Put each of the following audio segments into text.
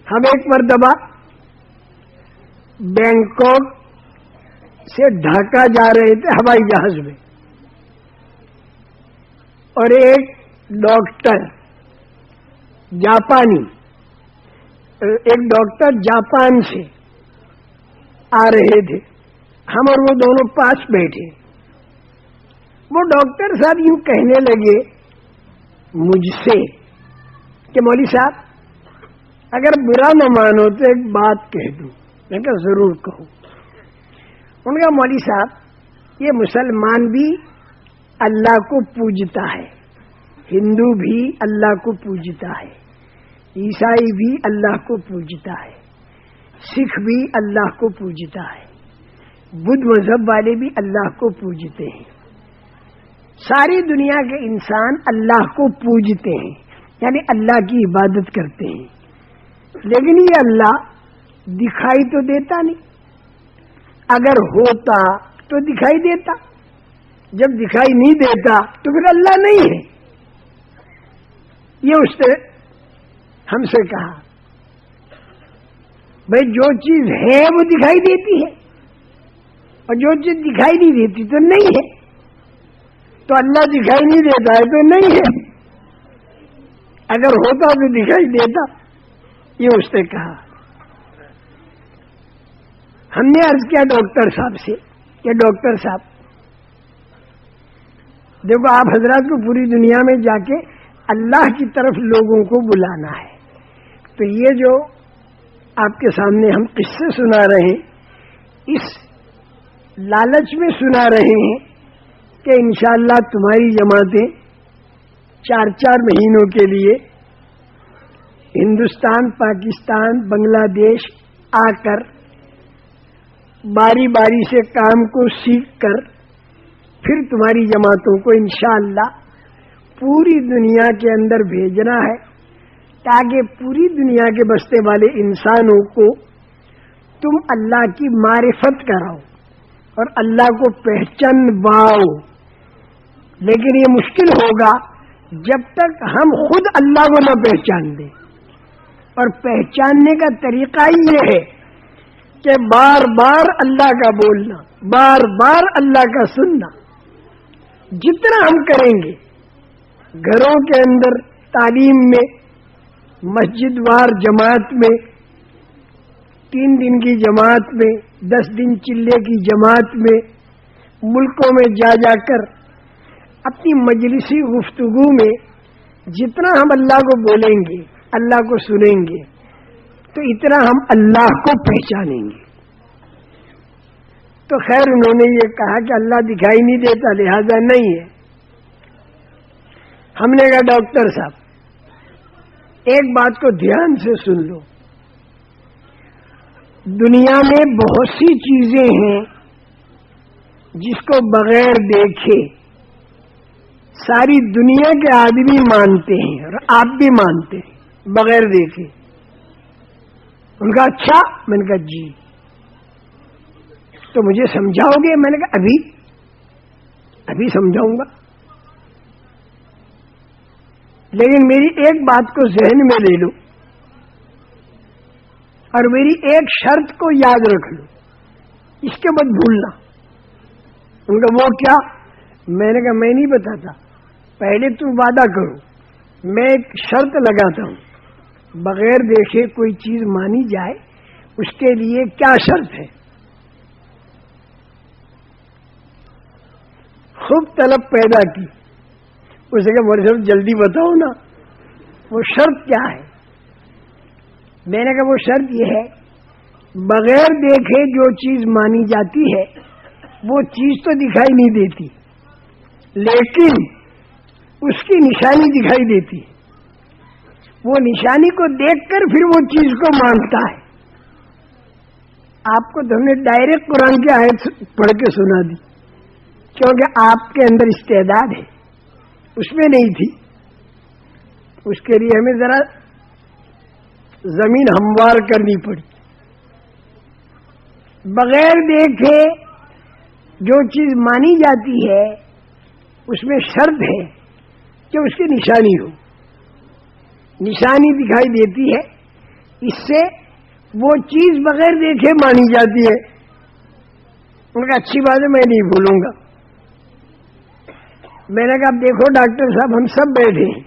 ہم ایک مرتبہ بینکاک سے ڈھاکہ جا رہے تھے ہوائی جہاز میں، اور ایک ڈاکٹر جاپانی، ایک ڈاکٹر جاپان سے آ رہے تھے، ہم اور وہ دونوں پاس بیٹھے۔ وہ ڈاکٹر صاحب یوں کہنے لگے مجھ سے کہ مولوی صاحب اگر برا نہ مانو تو ایک بات کہہ دوں۔ میں کہا ضرور کہو۔ ان کا مولوی صاحب یہ مسلمان بھی اللہ کو پوجتا ہے، ہندو بھی اللہ کو پوجتا ہے، عیسائی بھی اللہ کو پوجتا ہے، سکھ بھی اللہ کو پوجتا ہے، بدھ مذہب والے بھی اللہ کو پوجتے ہیں، ساری دنیا کے انسان اللہ کو پوجتے ہیں، یعنی اللہ کی عبادت کرتے ہیں۔ لیکن یہ اللہ دکھائی تو دیتا نہیں، اگر ہوتا تو دکھائی دیتا، جب دکھائی نہیں دیتا تو پھر اللہ نہیں ہے۔ یہ اس نے ہم سے کہا بھائی جو چیز ہے وہ دکھائی دیتی ہے، اور جو چیز دکھائی نہیں دیتی تو نہیں ہے، تو اللہ دکھائی نہیں دیتا ہے تو نہیں ہے، اگر ہوتا تو دکھائی دیتا۔ یہ اس نے کہا۔ ہم نے عرض کیا ڈاکٹر صاحب سے کہ ڈاکٹر صاحب دیکھو آپ حضرات کو پوری دنیا میں جا کے اللہ کی طرف لوگوں کو بلانا ہے، تو یہ جو آپ کے سامنے ہم قصے سنا رہے ہیں اس لالچ میں سنا رہے ہیں کہ انشاءاللہ تمہاری جماعتیں 4 مہینوں کے لیے ہندوستان، پاکستان، بنگلہ دیش آ کر باری باری سے کام کو سیکھ کر پھر تمہاری جماعتوں کو انشاءاللہ پوری دنیا کے اندر بھیجنا ہے، تاکہ پوری دنیا کے بستے والے انسانوں کو تم اللہ کی معرفت کراؤ اور اللہ کو پہچانواؤ۔ لیکن یہ مشکل ہوگا جب تک ہم خود اللہ کو نہ پہچان دیں، اور پہچاننے کا طریقہ ہی یہ ہے کہ بار بار اللہ کا بولنا، بار بار اللہ کا سننا۔ جتنا ہم کریں گے گھروں کے اندر، تعلیم میں، مسجد وار جماعت میں، 3 دن کی جماعت میں، 10 دن چلے کی جماعت میں، ملکوں میں جا جا کر اپنی مجلسی گفتگو میں جتنا ہم اللہ کو بولیں گے، اللہ کو سنیں گے، تو اتنا ہم اللہ کو پہچانیں گے۔ تو خیر انہوں نے یہ کہا کہ اللہ دکھائی نہیں دیتا لہذا نہیں ہے۔ ہم نے کہا ڈاکٹر صاحب ایک بات کو دھیان سے سن لو، دنیا میں بہت سی چیزیں ہیں جس کو بغیر دیکھے ساری دنیا کے آدمی مانتے ہیں اور آپ بھی مانتے ہیں بغیر دیکھے۔ ان کا اچھا؟ میں نے کہا جی، تو مجھے سمجھاؤ گے؟ میں نے کہا ابھی سمجھاؤں گا، لیکن میری ایک بات کو ذہن میں لے لو اور میری ایک شرط کو یاد رکھ لو، اس کے بعد بھولنا۔ ان کا وہ کیا؟ میں نے کہا میں نہیں بتاتا، پہلے تم وعدہ کرو، میں ایک شرط لگاتا ہوں، بغیر دیکھے کوئی چیز مانی جائے اس کے لیے کیا شرط ہے؟ خوب طلب پیدا کی، اسے کہ مولوی صاحب جلدی بتاؤ نا وہ شرط کیا ہے؟ میں نے کہا وہ شرط یہ ہے بغیر دیکھے جو چیز مانی جاتی ہے وہ چیز تو دکھائی نہیں دیتی، لیکن اس کی نشانی دکھائی دیتی، وہ نشانی کو دیکھ کر پھر وہ چیز کو مانتا ہے۔ آپ کو تو ہم نے ڈائریکٹ قرآن کی آیت پڑھ کے سنا دی، کیونکہ آپ کے اندر استعداد ہے، اس میں نہیں تھی، اس کے لیے ہمیں ذرا زمین ہموار کرنی پڑی۔ بغیر دیکھے جو چیز مانی جاتی ہے اس میں شرط ہے کہ اس کی نشانی ہو، نشانی دکھائی دیتی ہے اس سے وہ چیز بغیر دیکھے مانی جاتی ہے. ان کا اچھی بات ہے، میں نہیں بھولوں گا. میں نے کہا اب دیکھو ڈاکٹر صاحب، ہم سب بیٹھے ہیں،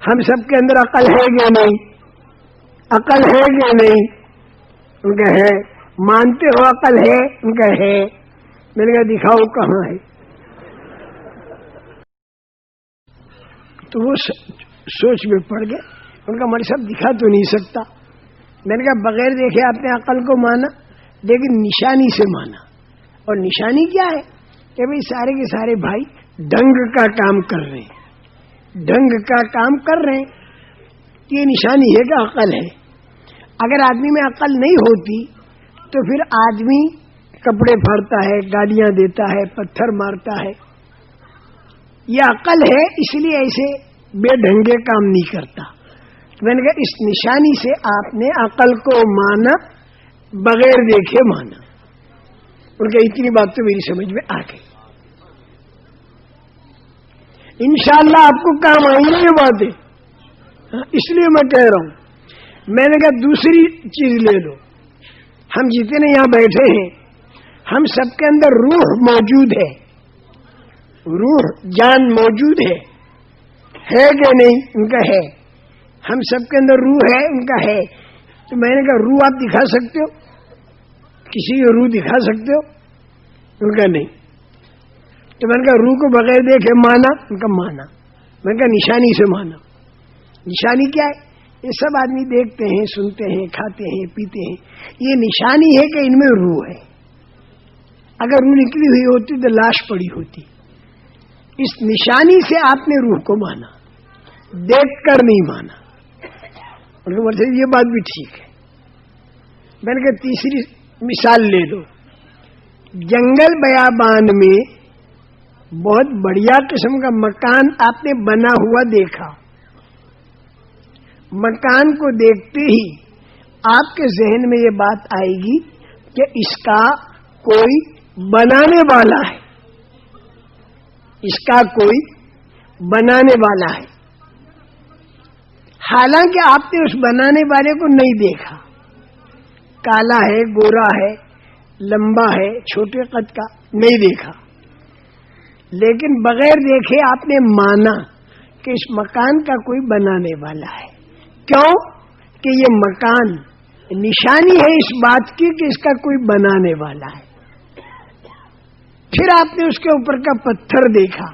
ہم سب کے اندر عقل ہے کہ نہیں؟ عقل ہے کہ نہیں؟ ان کا ہے. مانتے ہو عقل ہے؟ ان کا ہے. میں نے کہا دکھاؤ کہاں ہے. تو وہ سوچ میں پڑ گئے. ان کا مولوی صاحب دکھا تو نہیں سکتا. میں نے کہا بغیر دیکھے آپ نے عقل کو مانا، لیکن نشانی سے مانا. اور نشانی کیا ہے کہ بھئی سارے کے سارے بھائی ڈنگ کا کام کر رہے ہیں، ڈنگ کا کام کر رہے ہیں. یہ نشانی ہے کہ عقل ہے. اگر آدمی میں عقل نہیں ہوتی تو پھر آدمی کپڑے پھاڑتا ہے، گالیاں دیتا ہے، پتھر مارتا ہے. یہ عقل ہے، اس لیے ایسے بے ڈھنگے کام نہیں کرتا. میں نے کہا اس نشانی سے آپ نے عقل کو مانا، بغیر دیکھے مانا. ان کا اتنی بات تو میری سمجھ میں آ گئی. انشاءاللہ آپ کو کام آئی یہ باتیں، اس لیے میں کہہ رہا ہوں. میں نے کہا دوسری چیز لے لو. ہم جتنے یہاں بیٹھے ہیں، ہم سب کے اندر روح موجود ہے، روح جان موجود ہے کہ نہیں؟ ان کا ہے. ہم سب کے اندر روح ہے، ان کا ہے. تو میں نے کہا روح آپ دکھا سکتے ہو؟ کسی کی روح دکھا سکتے ہو؟ ان کا نہیں. تو میں نے کہا روح کو بغیر دیکھے مانا؟ ان کا مانا. میں نے کہا نشانی سے مانا. نشانی کیا ہے؟ یہ سب آدمی دیکھتے ہیں، سنتے ہیں، کھاتے ہیں، پیتے ہیں. یہ نشانی ہے کہ ان میں روح ہے. اگر روح نکلی ہوئی ہوتی تو لاش پڑی ہوتی. اس نشانی سے آپ نے روح کو مانا، دیکھ کر نہیں مانا. یہ بات بھی ٹھیک ہے. میں نے کہا تیسری مثال لے لو. جنگل بیابان میں بہت بڑھیا قسم کا مکان آپ نے بنا ہوا دیکھا. مکان کو دیکھتے ہی آپ کے ذہن میں یہ بات آئے گی کہ اس کا کوئی بنانے والا ہے، اس کا کوئی بنانے والا ہے. حالانکہ آپ نے اس بنانے والے کو نہیں دیکھا. کالا ہے، گورا ہے، لمبا ہے، چھوٹے قد کا، نہیں دیکھا. لیکن بغیر دیکھے آپ نے مانا کہ اس مکان کا کوئی بنانے والا ہے. کیوں؟ کہ یہ مکان نشانی ہے اس بات کی کہ اس کا کوئی بنانے والا ہے. پھر آپ نے اس کے اوپر کا پتھر دیکھا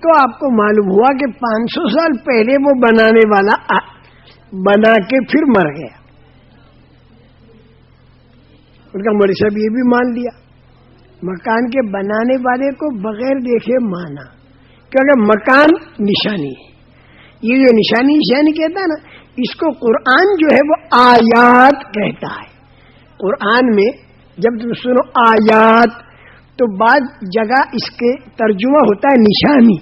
تو آپ کو معلوم ہوا کہ 500 سال پہلے وہ بنانے والا بنا کے پھر مر گیا. ان کا مولوی صاحب یہ بھی مان لیا، مکان کے بنانے والے کو بغیر دیکھے مانا، کیونکہ مکان نشانی ہے. یہ جو نشانی کہتا ہے نا، اس کو قرآن جو ہے وہ آیات کہتا ہے. قرآن میں جب تم سنو آیات تو بعض جگہ اس کے ترجمہ ہوتا ہے نشانی.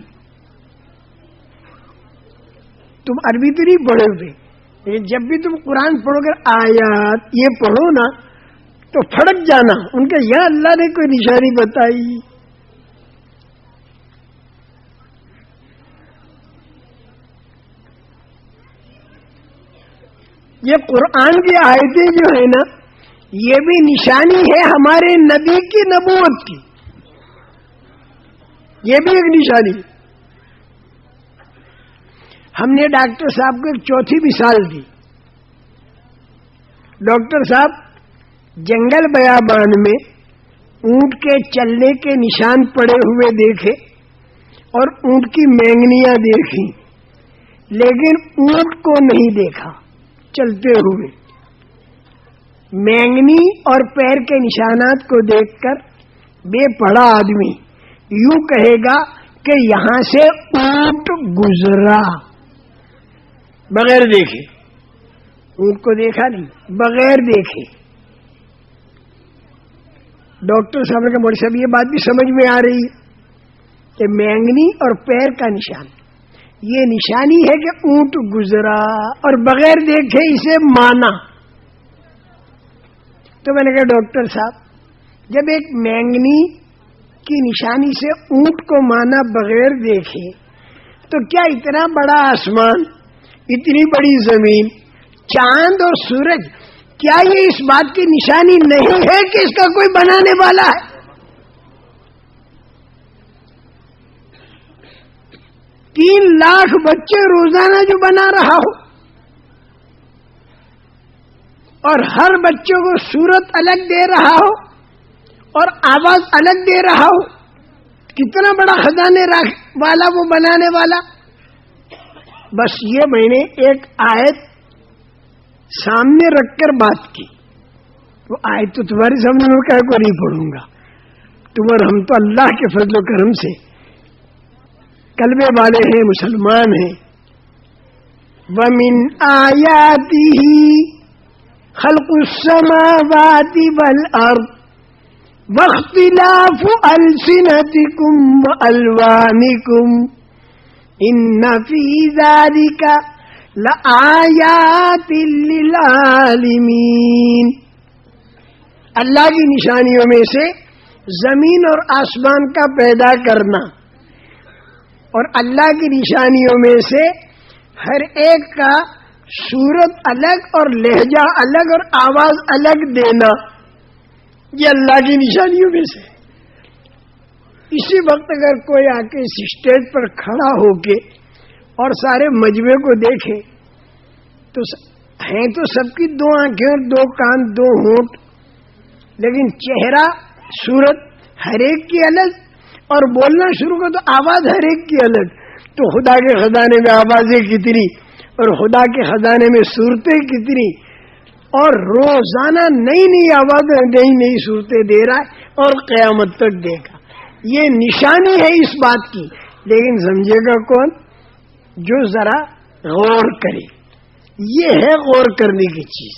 تم عربی تو نہیں پڑھو گے، لیکن جب بھی تم قرآن پڑھو گے آیات یہ پڑھو نا تو پھڑک جانا ان کے یہاں اللہ نے کوئی نشانی بتائی. یہ قرآن کی آیتیں جو ہے نا، یہ بھی نشانی ہے ہمارے نبی کی نبوت کی. یہ بھی ایک نشانی. ہم نے ڈاکٹر صاحب کو ایک چوتھی مثال دی. ڈاکٹر صاحب جنگل بیابان میں اونٹ کے چلنے کے نشان پڑے ہوئے دیکھے اور اونٹ کی مینگنیاں دیکھی، لیکن اونٹ کو نہیں دیکھا چلتے ہوئے. مینگنی اور پیر کے نشانات کو دیکھ کر بے پڑھا آدمی یوں کہے گا کہ یہاں سے اونٹ گزرا، بغیر دیکھے. اونٹ کو دیکھا نہیں، بغیر دیکھے. ڈاکٹر صاحب نے کہا مولوی صاحب یہ بات بھی سمجھ میں آ رہی ہے کہ مینگنی اور پیر کا نشان یہ نشانی ہے کہ اونٹ گزرا اور بغیر دیکھے اسے مانا. تو میں نے کہا ڈاکٹر صاحب جب ایک مینگنی کی نشانی سے اونٹ کو مانا بغیر دیکھے، تو کیا اتنا بڑا آسمان، اتنی بڑی زمین چاند اور سورج، کیا یہ اس بات کی نشانی نہیں ہے کہ اس کا کوئی بنانے والا ہے؟ 3 لاکھ بچے روزانہ جو بنا رہا ہو اور ہر بچوں کو صورت الگ دے رہا ہو اور آواز الگ دے رہا ہو، کتنا بڑا خزانے والا وہ بنانے والا۔ بس یہ میں نے ایک آیت سامنے رکھ کر بات کی، وہ آیت تو تمہاری سامنے میں کہہ کو نہیں پڑھوں گا، تم اور ہم تو اللہ کے فضل و کرم سے کلمے والے ہیں، مسلمان ہیں۔ وَمِنْ آيَاتِهِ خلق السماوات والارض واختلاف السنتكم والوانكم ان في ذلك لآیات للعالمین۔ اللہ کی نشانیوں میں سے زمین اور آسمان کا پیدا کرنا، اور اللہ کی نشانیوں میں سے ہر ایک کا صورت الگ اور لہجہ الگ اور آواز الگ دینا، یہ اللہ کی نشانیوں میں سے۔ اسی وقت اگر کوئی آ کے اس اسٹیج پر کھڑا ہو کے اور سارے مجمع کو دیکھے تو ہیں تو سب کی 2 آنکھیں اور 2 کان 2 ہونٹ، لیکن چہرہ صورت ہر ایک کی الگ اور بولنا شروع کر تو آواز ہر ایک کی الگ، تو خدا کے خزانے میں آوازیں کتنی اور خدا کے خزانے میں صورتیں کتنی، اور روزانہ نئی نئی آوازیں نئی نئی صورتیں دے رہا ہے اور قیامت تک دے گا۔ یہ نشانی ہے اس بات کی، لیکن سمجھے گا کون؟ جو ذرا غور کرے۔ یہ ہے غور کرنے کی چیز،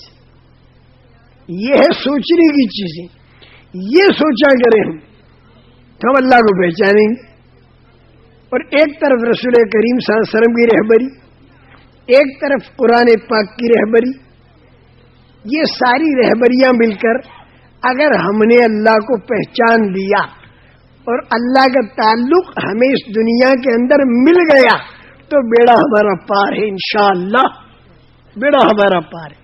یہ ہے سوچنے کی چیزیں، یہ سوچا کریں ہم اللہ کو پہچانیں گے۔ اور ایک طرف رسول کریم صلی اللہ علیہ وسلم کی رہبری، ایک طرف قرآن پاک کی رہبری، یہ ساری رہبریاں مل کر اگر ہم نے اللہ کو پہچان لیا اور اللہ کا تعلق ہمیں اس دنیا کے اندر مل گیا تو بیڑا ہمارا پار ہے، انشاءاللہ بیڑا ہمارا پار ہے۔